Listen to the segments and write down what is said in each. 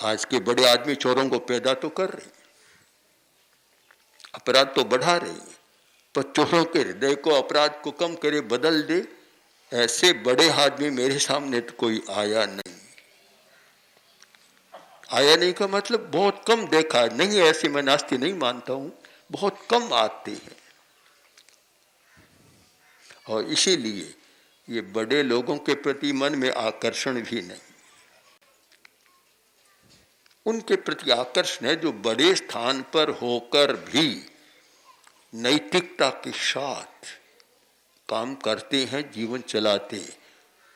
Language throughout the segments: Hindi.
आज के बड़े आदमी चोरों को पैदा तो कर रहे, अपराध तो बढ़ा रहे, पर चोरों के हृदय को, अपराध को कम करे, बदल दे, ऐसे बड़े आदमी मेरे सामने तो कोई आया नहीं। आया नहीं का मतलब बहुत कम देखा नहीं, ऐसे मैं नास्ती नहीं मानता हूं, बहुत कम आते हैं। और इसीलिए ये बड़े लोगों के प्रति मन में आकर्षण भी नहीं, उनके प्रति आकर्षण है जो बड़े स्थान पर होकर भी नैतिकता के साथ काम करते हैं, जीवन चलाते हैं।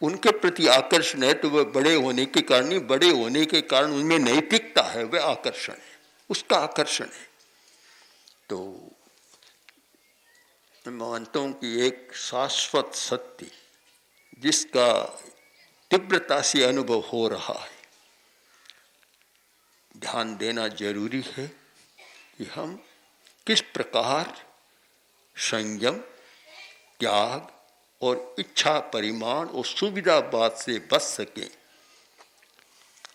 उनके प्रति आकर्षण है तो वह बड़े होने के कारण नहीं, बड़े होने के कारण उनमें नैतिकता है, वह आकर्षण है, उसका आकर्षण है। तो मैं मानता हूं कि एक शाश्वत सत्य जिसका तीव्रता से अनुभव हो रहा है, ध्यान देना जरूरी है कि हम किस प्रकार संयम, त्याग और इच्छा परिमाण और सुविधावाद से बच सके।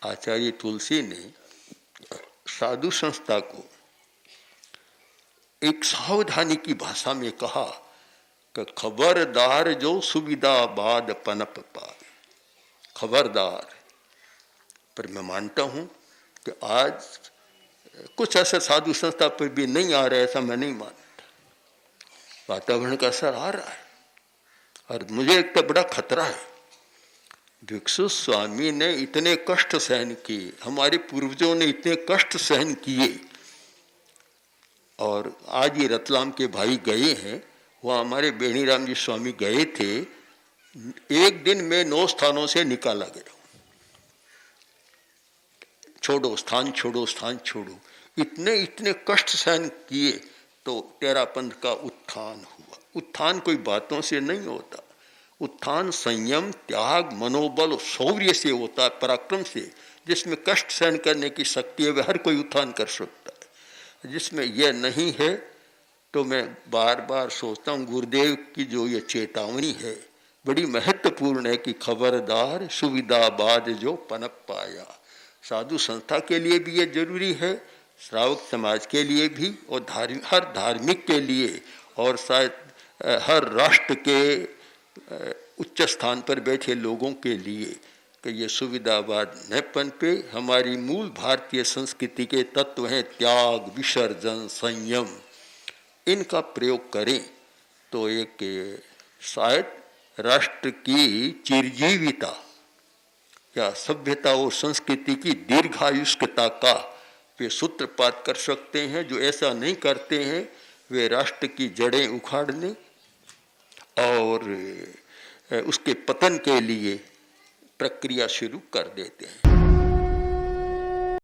आचार्य तुलसी ने साधु संस्था को एक सावधानी की भाषा में कहा कि खबरदार जो सुविधावाद पनप पाए, खबरदार। पर मैं मानता हूं कि आज कुछ असर साधु संस्था पर भी नहीं आ रहा है, ऐसा मैं नहीं मानता। वातावरण का असर आ रहा है और मुझे एक तो बड़ा खतरा है। भिक्षु स्वामी ने इतने कष्ट सहन किए, हमारे पूर्वजों ने इतने कष्ट सहन किए, और आज ये रतलाम के भाई गए हैं, वहाँ हमारे बेणीराम जी स्वामी गए थे, एक दिन में 9 स्थानों से निकाला गया। छोड़ो स्थान, छोड़ो स्थान, छोड़ो, इतने इतने कष्ट सहन किए तो तेरा पंथ का उत्थान हुआ। उत्थान कोई बातों से नहीं होता, उत्थान संयम, त्याग, मनोबल, शौर्य से होता है, पराक्रम से। जिसमें कष्ट सहन करने की शक्ति है वह हर कोई उत्थान कर सकता है। जिसमें यह नहीं है तो मैं बार बार सोचता हूँ गुरुदेव की जो ये चेतावनी है बड़ी महत्वपूर्ण है कि खबरदार सुविधावाद जो पनप पाया। साधु संस्था के लिए भी ये जरूरी है, श्रावक समाज के लिए भी, और हर धार्मिक के लिए, और शायद हर राष्ट्र के उच्च स्थान पर बैठे लोगों के लिए कि ये सुविधावाद न पनपे। हमारी मूल भारतीय संस्कृति के तत्व हैं त्याग, विसर्जन, संयम, इनका प्रयोग करें तो एक शायद राष्ट्र की चिरजीविता या सभ्यता और संस्कृति की दीर्घायुष्कता का वे सूत्रपात कर सकते हैं। जो ऐसा नहीं करते हैं वे राष्ट्र की जड़ें उखाड़ने और उसके पतन के लिए प्रक्रिया शुरू कर देते हैं।